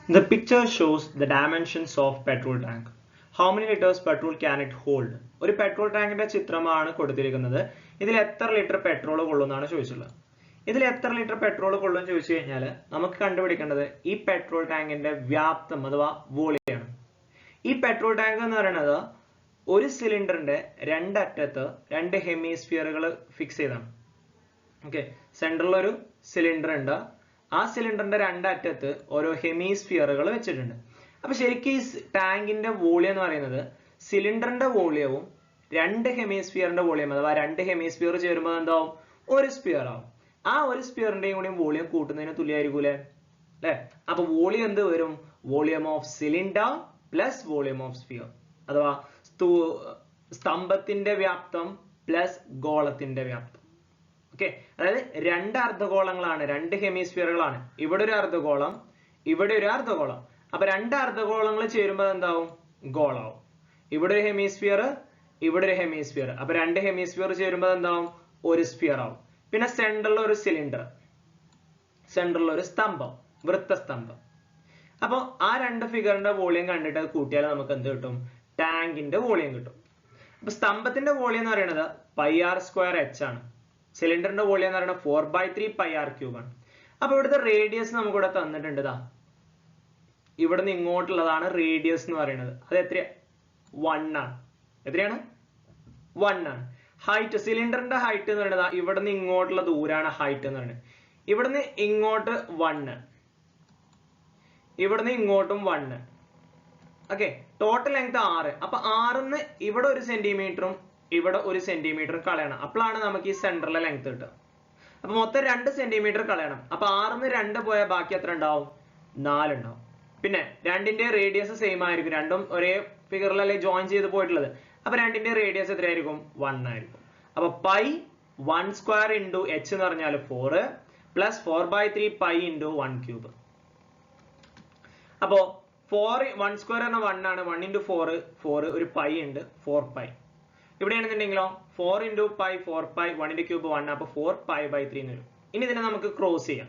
The picture shows the dimensions of petrol tank. How many liters petrol can it hold? ഒരു petrol ടാങ്കിന്റെ ചിത്രമാണ് കൊടുത്തിരിക്കുന്നത്. ഇതിൽ എത്ര ലിറ്റർ പെട്രോൾ കൊള്ളുമെന്നാണ് ചോദിച്ചിട്ടുള്ളത്. ഇതിൽ എത്ര ലിറ്റർ പെട്രോൾ കൊള്ളും എന്ന് ചോദിച്ചു കഴിഞ്ഞാൽ നമുക്ക് കണ്ടുപിടിക്കേണ്ടത് ഈ പെട്രോൾ ടാങ്കിന്റെ വ്യാപ്തം അഥവാ വോളിയമാണ്. ഈ പെട്രോൾ ടാങ്ക് എന്ന് പറയുന്നത് ഒരു സിലിണ്ടറിന്റെ രണ്ടറ്റത്ത് രണ്ട് ഹെമിസ്ഫിയറുകൾ ഫിക്സ് ചെയ്താണ്. ഓക്കെ, സെൻട്രൽ ഒരു സിലിണ്ടർ ഉണ്ട്. ആ സിലിണ്ടറിന്റെ രണ്ടറ്റത്ത് ഓരോ ഹെമിസ്ഫിയറുകൾ വെച്ചിട്ടുണ്ട്. അപ്പൊ ശരിക്കും ഈ ടാങ്കിന്റെ വോളിയം എന്ന് പറയുന്നത് സിലിണ്ടറിന്റെ വോളിയവും രണ്ട് ഹെമിസ്ഫിയറിന്റെ വോളിയം അഥവാ രണ്ട് ഹെമിസ്ഫിയർ ചേരുമ്പോൾ എന്താവും? ഒരു സ്ഫിയർ ആവും. ആ ഒരു സ്ഫിയറിന്റെയും കൂടി വോളിയം കൂട്ടുന്നതിന് തുല്യമായിരിക്കൂലേ അല്ലെ? അപ്പൊ വോളിയം എന്ത് വരും? Volume of cylinder plus volume of sphere അഥവാ സ്തംഭത്തിന്റെ വ്യാപ്തം പ്ലസ് ഗോളത്തിന്റെ വ്യാപ്തം. ഓക്കെ, അതായത് രണ്ട് അർദ്ധഗോളങ്ങളാണ്, രണ്ട് ഹെമിസ്ഫിയറുകളാണ്. ഇവിടെ ഒരു അർദ്ധഗോളം, ഇവിടെ ഒരു അർദ്ധഗോളം. അപ്പൊ രണ്ട് അർദ്ധഗോളങ്ങൾ ചേരുമ്പോൾ എന്താവും? ഗോളാവും. ഇവിടെ ഒരു ഹെമിസ്ഫിയർ, ഇവിടെ ഒരു ഹെമിസ്ഫിയർ. അപ്പൊ രണ്ട് ഹെമിസ്ഫിയർ ചേരുമ്പോൾ എന്താവും? ഒരു സ്ഫിയർ ആവും. പിന്നെ സെൻട്രലിൽ ഒരു സിലിണ്ടർ, സെൻട്രലിൽ ഒരു സ്തംഭം, വൃത്തസ്തംഭം. അപ്പൊ ആ രണ്ട് ഫിഗറിന്റെ വോളിയം കണ്ടിട്ട് അത് കൂട്ടിയാൽ നമുക്ക് എന്ത് കിട്ടും? ടാങ്കിന്റെ വോളിയം കിട്ടും. അപ്പൊ സ്തംഭത്തിന്റെ വോളിയം എന്ന് പറയുന്നത് πr²h ആണ്. സിലിണ്ടറിന്റെ വോളിയം എന്ന് പറയുന്നത് 4/3 πr³ ആണ്. അപ്പൊ ഇവിടുത്തെ റേഡിയസ് നമുക്ക് ഇവിടെ തന്നിട്ടുണ്ട്. ഇവിടുന്ന് ഇങ്ങോട്ടുള്ളതാണ് റേഡിയസ് എന്ന് പറയുന്നത്. അത് എത്രയാ? 1 ആണ്. എത്രയാണ്? 1 ആണ്. ഹൈറ്റ്, സിലിണ്ടറിന്റെ ഹൈറ്റ് എന്ന് പറയുന്നത് ഇവിടുന്ന് ഇങ്ങോട്ടുള്ള ദൂരാണ് ഹൈറ്റ് എന്ന് പറയുന്നത്. ഇവിടുന്ന് ഇങ്ങോട്ട് 1, ഇവിടുന്ന് ഇങ്ങോട്ടും 1. Okay, total length 6. അപ്പൊ 6ന്ന് ഇവിടെ 1 സെന്റിമീറ്ററും ഇവിടെ 1 സെന്റിമീറ്ററും കളയണം. അപ്പോഴാണ് നമുക്ക് ഈ സെന്ററിലെ ലെങ്ത് കിട്ടുക. അപ്പൊ മൊത്തം 2 സെന്റിമീറ്റർ കളയണം. അപ്പൊ 6ന്ന് 2 പോയാൽ ബാക്കി എത്ര ഉണ്ടാവും? 4 ഉണ്ടാവും. പിന്നെ രണ്ടിന്റെ റേഡിയസ് സെയിം ആയിരിക്കും. രണ്ടും ഒരേ ഫിഗറിലല്ലേ ജോയിൻ ചെയ്ത് പോയിട്ടുള്ളത്. അപ്പൊ രണ്ടിന്റെ റേഡിയസ് എത്രയായിരിക്കും? 1 ആയിരിക്കും. അപ്പൊ π1² ഇൻറ്റു h എന്ന് പറഞ്ഞാൽ 4 പ്ലസ് 4/3 π ഇൻറ്റു 1³. അപ്പോ 1² എന്ന 1 ആണ്. 1 ഇൻറ്റു 4 ഒരു പൈ ഉണ്ട്, 4π. ഇവിടെയാണെന്നുണ്ടെങ്കിലോ 4 ഇൻറ്റു π 4π, 1 × 3 1. അപ്പൊ 4π/3 എന്ന് വരും. ഇനി ഇതിനെ നമുക്ക് ക്രോസ് ചെയ്യാം.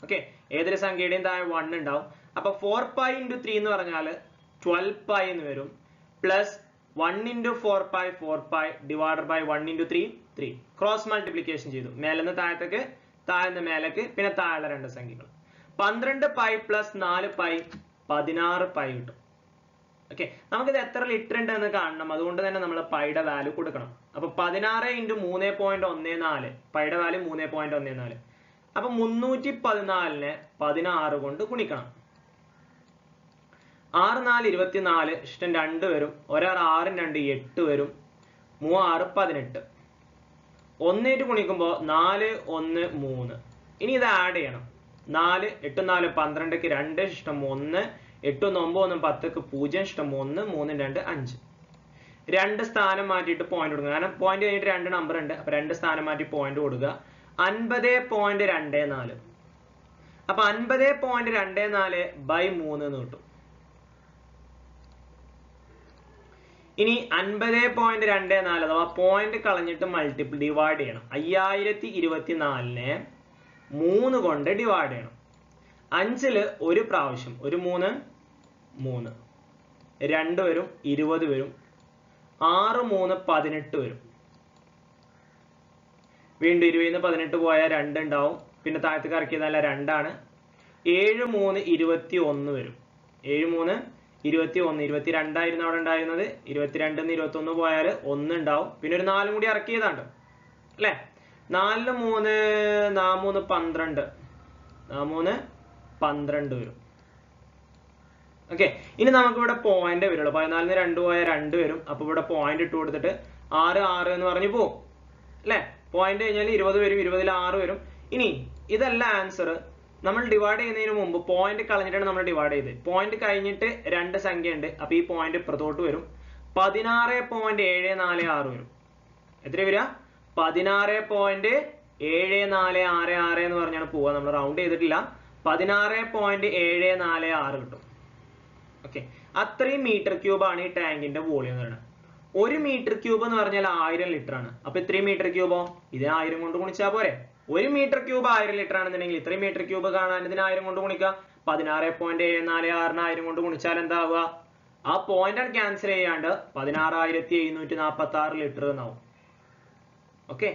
ഓക്കെ, ഏതൊരു സംഖ്യയുടെയും താഴെ 1 ഉണ്ടാവും. അപ്പൊ 4π × 3 എന്ന് പറഞ്ഞാൽ 12π എന്ന് വരും. Plus 1 × 4π 4π divided by 1 × 3 3. Cross multiplication ചെയ്തു. മേലെന്ന് താഴത്തേക്ക്, താഴെന്ന് മേലേക്ക്, പിന്നെ താഴെ രണ്ട് സംഖ്യകൾ. 12π പ്ലസ് 4π 16π കിട്ടും. ഓക്കെ, നമുക്കിത് എത്ര ലിറ്റർ ഉണ്ട് എന്ന് കാണണം. അതുകൊണ്ട് തന്നെ നമ്മൾ പൈയുടെ വാല്യൂ കൊടുക്കണം. അപ്പൊ 16 × 3.14, പൈയുടെ വാല്യൂ 3.14. അപ്പൊ 314നെ 16 കൊണ്ട് ഗുണിക്കണം. 6 4 24, ഇഷ്ടം 2 വരും. 1 6 2 8 വരും. 3 6 18. 1 ആയിട്ട് ഗുണിക്കുമ്പോൾ 4 1 3. ഇനി ഇത് ആഡ് ചെയ്യണം. 4 8 4 12ക്ക് 2 ഇഷ്ടം 1, 8 9 1 10ക്ക് 0 ഇഷ്ടം 1, 3 2 5. 2 സ്ഥാനം മാറ്റിയിട്ട് പോയിന്റ് കൊടുക്കുക. കാരണം പോയിന്റ് കഴിഞ്ഞിട്ട് 2 നമ്പർ ഉണ്ട്. അപ്പൊ 2 സ്ഥാനം മാറ്റി പോയിന്റ് കൊടുക്കുക. 50.24. അപ്പൊ 50.24/3 എന്ന് കിട്ടും. ഇനി 50.24 അഥവാ പോയിന്റ് കളഞ്ഞിട്ട് ഡിവൈഡ് ചെയ്യണം. 5024നെ 3 കൊണ്ട് ഡിവൈഡ് ചെയ്യണം. 5ല് ഒരു പ്രാവശ്യം, ഒരു 3 3, 2 വരും, 20 വരും. 6 3 18 വരും. വീണ്ടും 20ന്ന് 18 പോയാൽ 2 ഉണ്ടാവും. പിന്നെ താഴത്ത് കറക്കിയതല്ല, 2 ആണ്. 7 3 21 വരും. 7 3 21. 22 ആയിരുന്നു അവിടെ ഉണ്ടായിരുന്നത്. 22ന്ന് 21 പോയാൽ 1 ഉണ്ടാവും. പിന്നെ ഒരു 4 കൂടി ഇറക്കിയതാണ് അല്ലെ? 4 3 4 3 12, 12 വരും. ഓക്കെ, ഇനി നമുക്ക് ഇവിടെ പോയിന്റ് വരുള്ളൂ. 14ന്ന് 2 പോയാൽ 2 വരും. അപ്പൊ ഇവിടെ പോയിന്റ് ഇട്ട് കൊടുത്തിട്ട് 6 6 എന്ന് പറഞ്ഞു പോകും അല്ലെ? പോയിന്റ് കഴിഞ്ഞാൽ 20 വരും. 20ൽ 6 വരും. ഇനി ഇതല്ല ആൻസർ. നമ്മൾ ഡിവൈഡ് ചെയ്യുന്നതിന് മുമ്പ് പോയിന്റ് കളഞ്ഞിട്ടാണ് നമ്മൾ ഡിവൈഡ് ചെയ്തത്. പോയിന്റ് കഴിഞ്ഞിട്ട് 2 സംഖ്യ ഉണ്ട്. അപ്പൊ ഈ പോയിന്റ് ഇപ്പുറത്തോട്ട് വരും. 16.746 വരും. എത്ര വരിക? 16.7466 എന്ന് പറഞ്ഞാണ് പോവുക. നമ്മൾ റൗണ്ട് ചെയ്തിട്ടില്ല. 16.746 കിട്ടും. ഓക്കെ, അത്രയും m³ ആണ് ഈ ടാങ്കിന്റെ വോളിയം എന്ന് പറയുന്നത്. 1 m³ എന്ന് പറഞ്ഞാൽ 1000 ലിറ്റർ ആണ്. അപ്പൊ ഇത്രയും m³? ഇത് 1000 കൊണ്ട് ഗുണിച്ചാൽ പോരെ? 1 മീറ്റർ ക്യൂബ് 1000 ലിറ്റർ ആണെന്നുണ്ടെങ്കിൽ ഇത്രയും മീറ്റർ ക്യൂബ് കാണാൻ ഇതിന് 1000 കൊണ്ട് ഗുണിക്കുക. 16.746 1000 കൊണ്ട് ഗുണിച്ചാൽ എന്താവുക? ആ പോയിന്റ് ആണ് ക്യാൻസൽ ചെയ്യാണ്ട് 16,746 ലിറ്റർ എന്നാവും. ഓക്കെ.